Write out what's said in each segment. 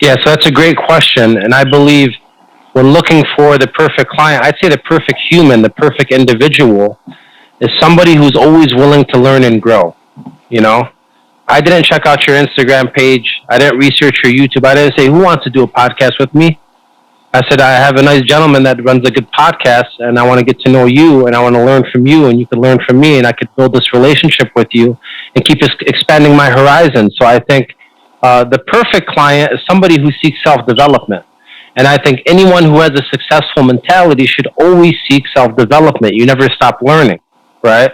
Yeah, so that's a great question. And I believe when looking for the perfect client, I'd say the perfect human, the perfect individual is somebody who's always willing to learn and grow. You know, I didn't check out your Instagram page. I didn't research your YouTube. I didn't say, who wants to do a podcast with me? I said, I have a nice gentleman that runs a good podcast, and I want to get to know you, and I want to learn from you, and you can learn from me, and I could build this relationship with you and keep expanding my horizon. So I think the perfect client is somebody who seeks self-development. And I think anyone who has a successful mentality should always seek self-development. You never stop learning, right?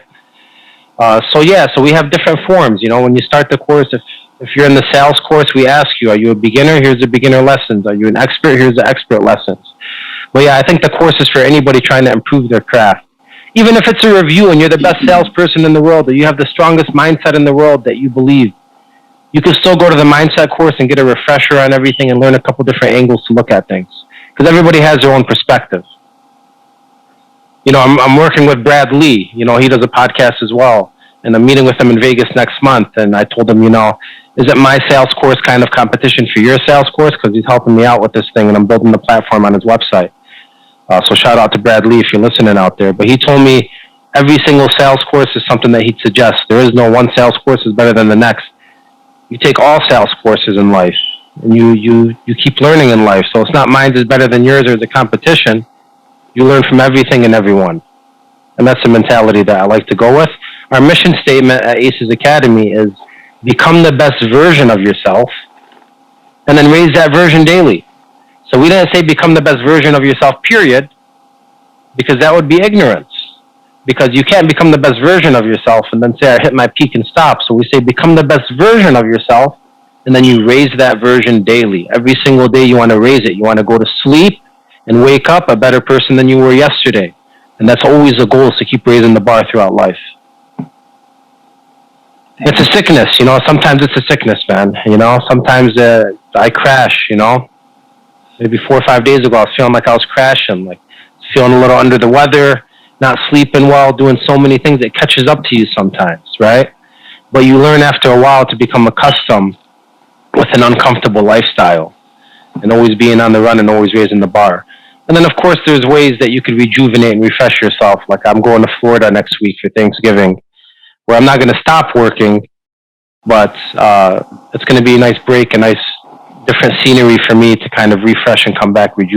So we have different forms. You know, when you start the course, if you're in the sales course, we ask you, are you a beginner? Here's the beginner lessons. Are you an expert? Here's the expert lessons. But yeah, I think the course is for anybody trying to improve their craft. Even if it's a review and you're the best salesperson in the world, or you have the strongest mindset in the world that you believe, you can still go to the mindset course and get a refresher on everything and learn a couple different angles to look at things. Because everybody has their own perspective. You know, I'm working with Brad Lee. You know, he does a podcast as well. And I'm meeting with him in Vegas next month. And I told him, you know, is it my sales course kind of competition for your sales course? Because he's helping me out with this thing, and I'm building the platform on his website. So shout out to Brad Lee if you're listening out there. But he told me every single sales course is something that he'd suggest. There is no one sales course is better than the next. You take all sales courses in life, and you keep learning in life. So it's not mine is better than yours or it's a competition. You learn from everything and everyone. And that's the mentality that I like to go with. Our mission statement at Acez Academy is become the best version of yourself and then raise that version daily. So we didn't say become the best version of yourself, period, because that would be ignorance. Because you can't become the best version of yourself and then say, I hit my peak and stop. So we say become the best version of yourself, and then you raise that version daily. Every single day you want to raise it. You want to go to sleep and wake up a better person than you were yesterday. And that's always the goal, is to keep raising the bar throughout life. It's a sickness, you know. Sometimes it's a sickness, man. You know, sometimes I crash, you know. Maybe 4 or 5 days ago, I was feeling like I was crashing, like feeling a little under the weather, not sleeping well, doing so many things. It catches up to you sometimes, right? But you learn after a while to become accustomed with an uncomfortable lifestyle and always being on the run and always raising the bar. And then, of course, there's ways that you could rejuvenate and refresh yourself. Like I'm going to Florida next week for Thanksgiving, where I'm not going to stop working, but it's going to be a nice break, a nice different scenery for me to kind of refresh and come back rejuvenated.